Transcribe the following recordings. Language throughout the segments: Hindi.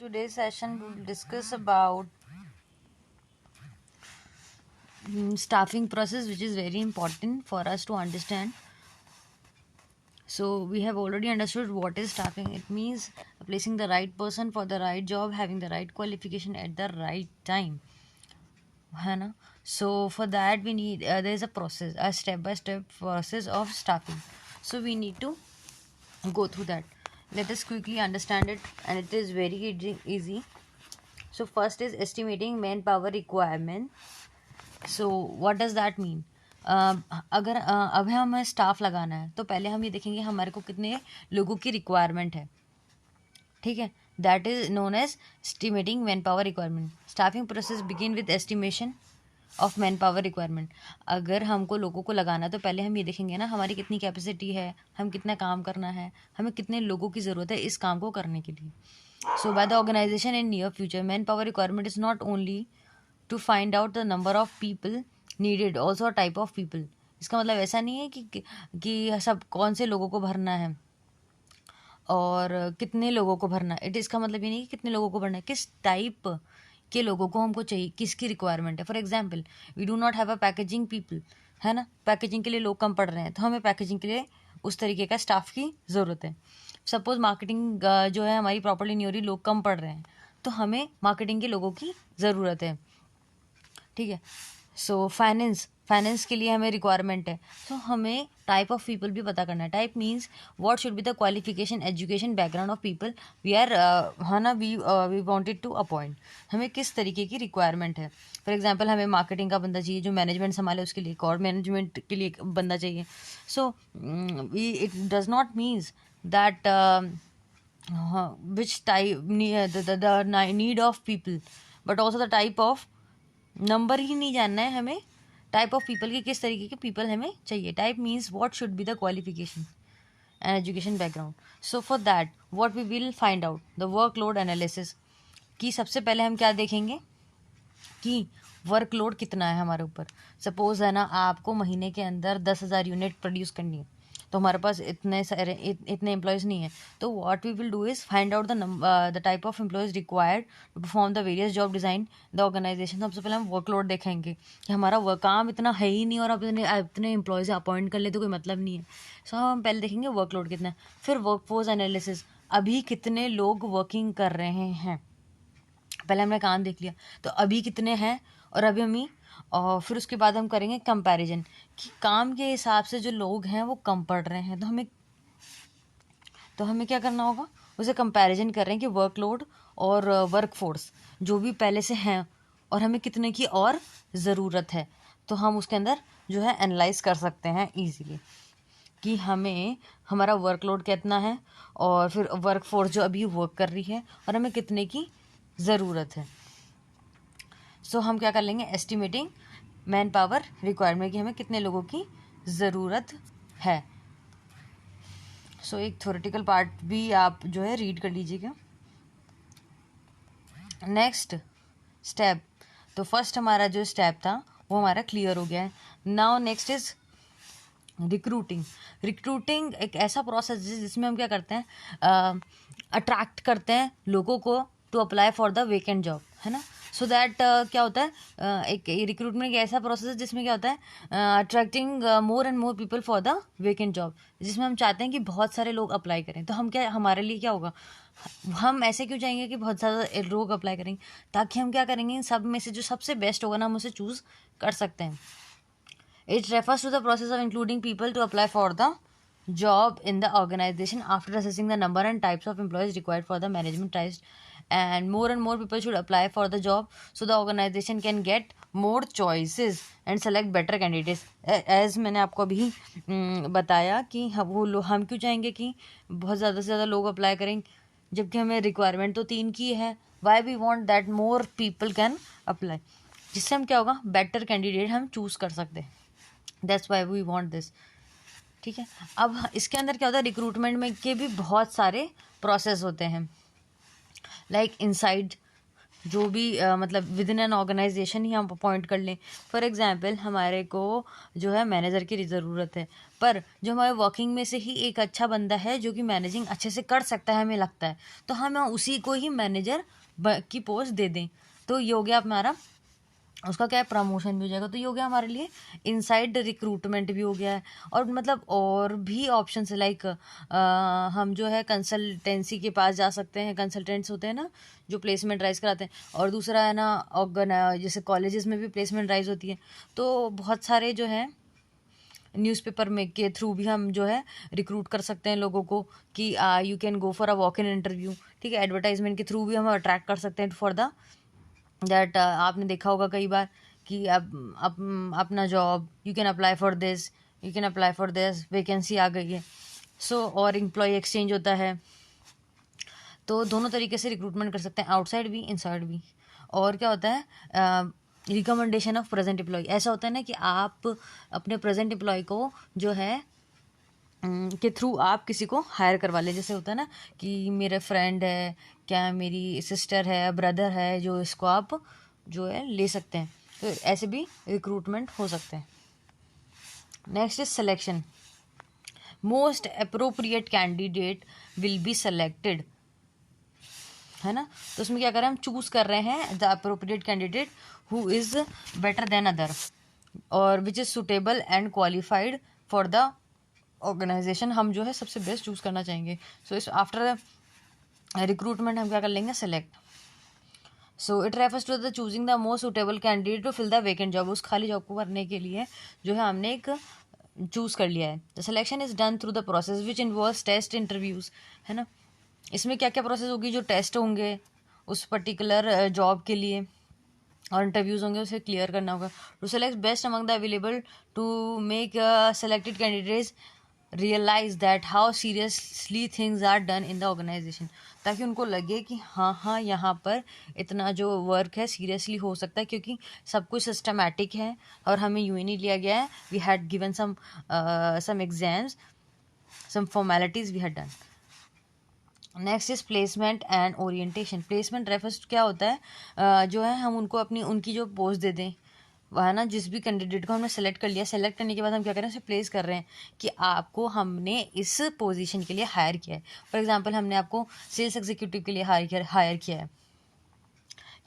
Today's session we will discuss about staffing process, which is very important for us to understand. So we have already understood what is staffing. It means placing the right person for the right job, having the right qualification at the right time. है ना? So for that we need there is a process, a step-by-step process of staffing. So we need to go through that. Let us quickly understand it, and it is very easy. So first is estimating manpower requirement. So what does that mean? अगर अब हमें स्टाफ लगाना है तो पहले हम ये देखेंगे हमारे को कितने लोगों की रिक्वायरमेंट है. ठीक है, that is known as estimating man power requirement. Staffing process begin with estimation of man power requirement. अगर हमको लोगों को लगाना है तो पहले हम ये देखेंगे ना हमारी कितनी कैपेसिटी है, हम कितना काम करना है, हमें कितने लोगों की ज़रूरत है इस काम को करने के लिए. So by the organization in near future man power requirement is not only to find out the number of people needed, also type of people. इसका मतलब ऐसा नहीं है कि सब कौन से लोगों को भरना है और कितने लोगों को भरना है. इसका मतलब ये नहीं कि कितने लोगों को भरना है, किस टाइप के लोगों को हमको चाहिए, किसकी रिक्वायरमेंट है. For example we do not have a packaging people, है ना. पैकेजिंग के लिए लोग कम पड़ रहे हैं तो हमें पैकेजिंग के लिए उस तरीके का स्टाफ की ज़रूरत है. सपोज मार्केटिंग जो है हमारी प्रॉपर्ली नहीं हो रही, लोग कम पड़ रहे हैं तो हमें मार्केटिंग के लोगों की ज़रूरत है. ठीक है. सो फाइनेंस के लिए हमें रिक्वायरमेंट है. सो हमें टाइप ऑफ पीपल भी पता करना है. Type means what should be the qualification, education, background of people we are है ना वी वांटेड टू अपॉइंट. हमें किस तरीके की रिक्वायरमेंट है. फॉर एग्जांपल हमें मार्केटिंग का बंदा चाहिए जो मैनेजमेंट संभाले, उसके लिए और मैनेजमेंट के लिए बंदा चाहिए. So we it does not means that which type the need of people, but also the type of number ही नहीं जानना है हमें. टाइप ऑफ पीपल की किस तरीके के पीपल हमें चाहिए. Type means what should be the qualification and education background. So for that what we will find out the workload analysis. कि सबसे पहले हम क्या देखेंगे कि वर्कलोड कितना है हमारे ऊपर. सपोज है ना आपको महीने के अंदर 10,000 यूनिट प्रोड्यूस करनी है तो हमारे पास इतने एम्प्लॉयज़ नहीं है. तो what we will do is find out the type of employees required to perform the various job design the organization. सबसे पहले हम वर्कलोड देखेंगे कि हमारा काम इतना है ही नहीं और अब इतने एम्प्लॉयज़ अपॉइंट कर ले तो कोई मतलब नहीं है. सो हम पहले देखेंगे वर्कलोड कितना है. फिर वर्कफोर्स एनालिसिस, अभी कितने लोग वर्किंग कर रहे हैं. पहले हमने काम देख लिया तो अभी कितने हैं और अभी हमें, और फिर उसके बाद हम करेंगे कंपैरिजन कि काम के हिसाब से जो लोग हैं वो कम पड़ रहे हैं तो हमें क्या करना होगा, उसे कंपैरिजन कर रहे हैं कि वर्कलोड और वर्कफोर्स जो भी पहले से हैं और हमें कितने की और ज़रूरत है. तो हम उसके अंदर जो है एनालाइज कर सकते हैं ईजीली कि हमें हमारा वर्कलोड कितना है और फिर वर्कफोर्स जो अभी वर्क कर रही है और हमें कितने की ज़रूरत है. सो हम क्या कर लेंगे, एस्टिमेटिंग मैन पावर रिक्वायरमेंट कि हमें कितने लोगों की ज़रूरत है. सो एक थ्योरेटिकल पार्ट भी आप जो है रीड कर लीजिएगा. नेक्स्ट स्टेप, तो फर्स्ट हमारा जो स्टेप था वो हमारा क्लियर हो गया है. Now next is recruiting. Recruiting एक ऐसा प्रोसेस है जिसमें हम क्या करते हैं, अट्रैक्ट करते हैं लोगों को to apply for the vacant job, है ना. सो दैट क्या होता है, एक रिक्रूटमेंट एक ऐसा प्रोसेस है जिसमें क्या होता है, attracting more and more people for the vacant job. जिसमें हम चाहते हैं कि बहुत सारे लोग अप्लाई करें. तो हम क्या, हमारे लिए क्या होगा, हम ऐसे क्यों चाहेंगे कि बहुत ज़्यादा लोग अप्लाई करेंगे, ताकि हम क्या करेंगे इन सब में से जो सबसे बेस्ट होगा ना हम उसे चूज़ कर सकते हैं. It refers to the process of including people to apply for the job in the organization after assessing the number and types of employees required for the management task, and more people should apply for the job so the organization can get more choices and select better candidates. As मैंने आपको अभी बताया कि हम क्यों चाहेंगे कि बहुत ज़्यादा से ज़्यादा लोग अप्लाई करें जबकि हमें रिक्वायरमेंट तो 3 की है. Why we want that more people can apply, जिससे हम क्या होगा, बेटर कैंडिडेट हम चूज़ कर सकते हैं. That's why we want this. ठीक है. अब इसके अंदर क्या होता है, रिक्रूटमेंट में के भी बहुत सारे प्रोसेस होते हैं. लाइक इनसाइड जो भी मतलब विद इन एन ऑर्गेनाइजेशन ही हम अपॉइंट कर लें। फॉर एग्जांपल हमारे को जो है मैनेजर की ज़रूरत है, पर जो हमारे वर्किंग में से ही एक अच्छा बंदा है जो कि मैनेजिंग अच्छे से कर सकता है, हमें लगता है, तो हम उसी को ही मैनेजर की पोस्ट दे दें, तो ये हो गया हमारा, उसका क्या है, प्रमोशन भी हो जाएगा। तो ये हो गया हमारे लिए इनसाइड रिक्रूटमेंट भी हो गया है। और मतलब और भी ऑप्शंस लाइक हम जो है कंसल्टेंसी के पास जा सकते हैं, कंसल्टेंट्स होते हैं ना जो प्लेसमेंट ड्राइव कराते हैं। और दूसरा है ना जैसे कॉलेजेस में भी प्लेसमेंट ड्राइव होती है, तो बहुत सारे जो है न्यूज़पेपर में के थ्रू भी हम जो है रिक्रूट कर सकते हैं लोगों को कि you can go for a walk in interview. ठीक है, एडवर्टाइजमेंट के थ्रू भी हम अट्रैक्ट कर सकते हैं फॉर द दैट। आपने देखा होगा कई बार कि अपना job you can apply for this, you can apply for this, vacancy आ गई है। सो और एम्प्लॉय एक्सचेंज होता है, तो दोनों तरीके से रिक्रूटमेंट कर सकते हैं, आउटसाइड भी इनसाइड भी। और क्या होता है, रिकमेंडेशन ऑफ प्रेजेंट एम्प्लॉय। ऐसा होता है ना कि आप अपने प्रेजेंट एम्प्लॉय को जो है के थ्रू आप किसी को हायर करवा ले। जैसे होता है ना कि मेरे फ्रेंड है, क्या मेरी सिस्टर है, ब्रदर है, जो इसको आप जो है ले सकते हैं। तो ऐसे भी रिक्रूटमेंट हो सकते हैं। Next is selection. Most appropriate candidate will be selected, है ना। तो उसमें क्या कर रहे हैं, हम चूज कर रहे हैं the appropriate candidate who is better than other और which is suitable and qualified for the organization. हम जो है सबसे बेस्ट चूज करना चाहेंगे। सो इस आफ्टर रिक्रूटमेंट हम क्या कर लेंगे, select. So it refers to the choosing the most suitable candidate to fill the vacant job. उस खाली जॉब को भरने के लिए जो है हमने एक चूज कर लिया है। The selection is done through the process which involves test interviews, है ना। इसमें क्या क्या प्रोसेस होगी, जो टेस्ट होंगे उस पर्टिकुलर जॉब के लिए और इंटरव्यूज होंगे, उसे क्लियर करना होगा। To select best among the available to make selected candidates realize that how seriously things are done in the organization, ताकि उनको लगे कि हाँ यहाँ पर इतना जो वर्क है सीरियसली हो सकता है, क्योंकि सब कुछ सिस्टमैटिक है और हमें यूँ ही नहीं लिया गया है। We had given some exams, some formalities we had done. Next is placement and orientation. Placement refers क्या होता है, जो है हम उनको अपनी जो पोस्ट दे दें, वह है ना, जिस भी कैंडिडेट को हमने सेलेक्ट कर लिया, सेलेक्ट करने के बाद हम क्या कर रहे हैं, उसे प्लेस कर रहे हैं कि आपको हमने इस पोजीशन के लिए हायर किया है। फॉर एग्जांपल हमने आपको सेल्स एग्जीक्यूटिव के लिए हायर किया है,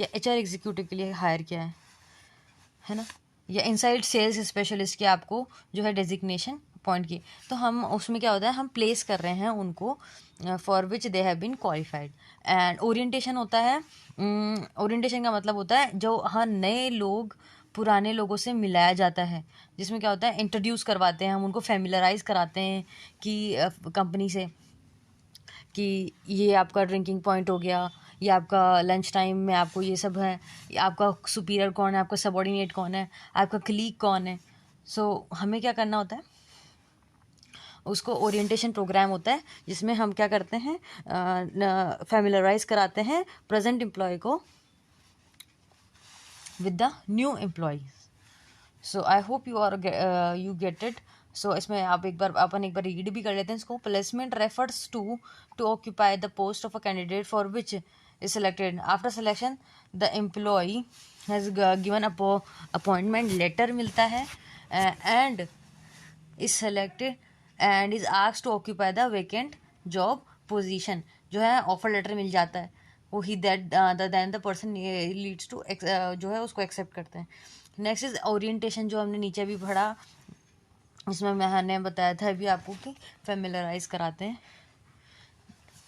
या एचआर एग्जीक्यूटिव के लिए हायर किया है ना, या इनसाइड सेल्स स्पेशलिस्ट के आपको जो है डेजिग्नेशन पॉइंट की। तो हम उसमें क्या होता है, हम प्लेस कर रहे हैं उनको for which they have been qualified. And orientation होता है, ओरिएंटेशन का मतलब होता है जो हाँ नए लोग पुराने लोगों से मिलाया जाता है, जिसमें क्या होता है, इंट्रोड्यूस करवाते हैं, हम उनको फैमिलराइज कराते हैं कि कंपनी से, कि ये आपका ड्रिंकिंग पॉइंट हो गया, ये आपका लंच टाइम में आपको ये सब है, आपका सुपीरियर कौन है, आपका सबॉर्डिनेट कौन है, आपका क्लीग कौन है। सो हमें क्या करना होता है, उसको ओरिएंटेशन प्रोग्राम होता है जिसमें हम क्या करते हैं, फैमिलराइज कराते हैं प्रेजेंट एम्प्लॉय को with the new employee. So I hope you get it. So इसमें आप अपन एक बार रीड भी कर लेते हैं इसको। Placement refers to occupy the post of a candidate for which is selected. After selection the employee has given appointment letter मिलता है and is selected and is asked to occupy the vacant job position. जो है ऑफर लेटर मिल जाता है, वो ही that then the person leads to जो है उसको एक्सेप्ट करते हैं। नेक्स्ट इज ओरिएंटेशन, जो हमने नीचे भी पढ़ा, इसमें मैंने बताया था अभी आपको कि फैमिलराइज कराते हैं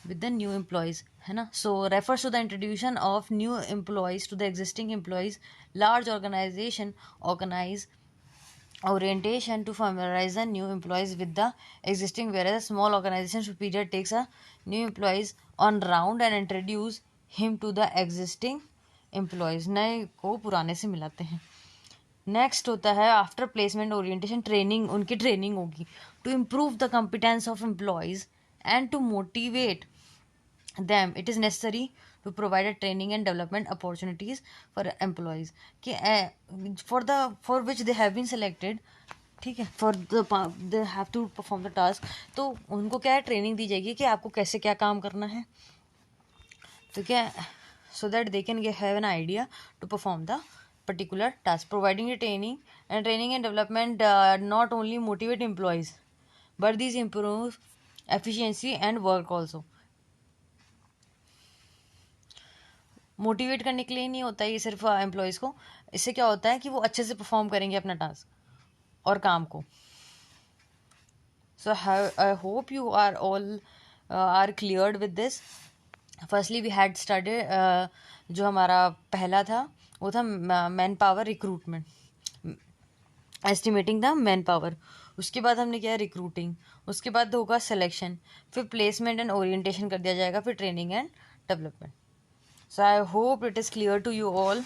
विद द न्यू एम्प्लॉयज़, है ना। So refers to the introduction of new employees to the existing employees. Large organization organize orientation to familiarize the new employees with the existing, whereas a small organization superior takes a new employees on round and introduce him to the existing employees। नए को पुराने से मिलाते हैं। नेक्स्ट होता है आफ्टर प्लेसमेंट ओरिएंटेशन ट्रेनिंग। उनकी ट्रेनिंग होगी to improve the competence of employees and to motivate them it is necessary to provide a training and development opportunities for employees कि for which they have been selected, ठीक है, for they have to perform the task। तो उनको क्या है, ट्रेनिंग दी जाएगी कि आपको कैसे क्या काम करना है। तो क्या so that they can have an idea to perform the particular task. Providing the training and development not only motivate employees, but these improve efficiency and work also. Motivate करने के लिए नहीं होता है ये सिर्फ एम्प्लॉयज़ को, इससे क्या होता है कि वो अच्छे से परफॉर्म करेंगे अपना टास्क और काम को. So I hope you are all are cleared with this. Firstly we had started, जो हमारा पहला था वो था man power recruitment, estimating the man power. उसके बाद हमने किया रिक्रूटिंग, उसके बाद होगा सिलेक्शन, फिर प्लेसमेंट एंड ओरिएंटेशन कर दिया जाएगा, फिर training and development. So I hope it is clear to you all.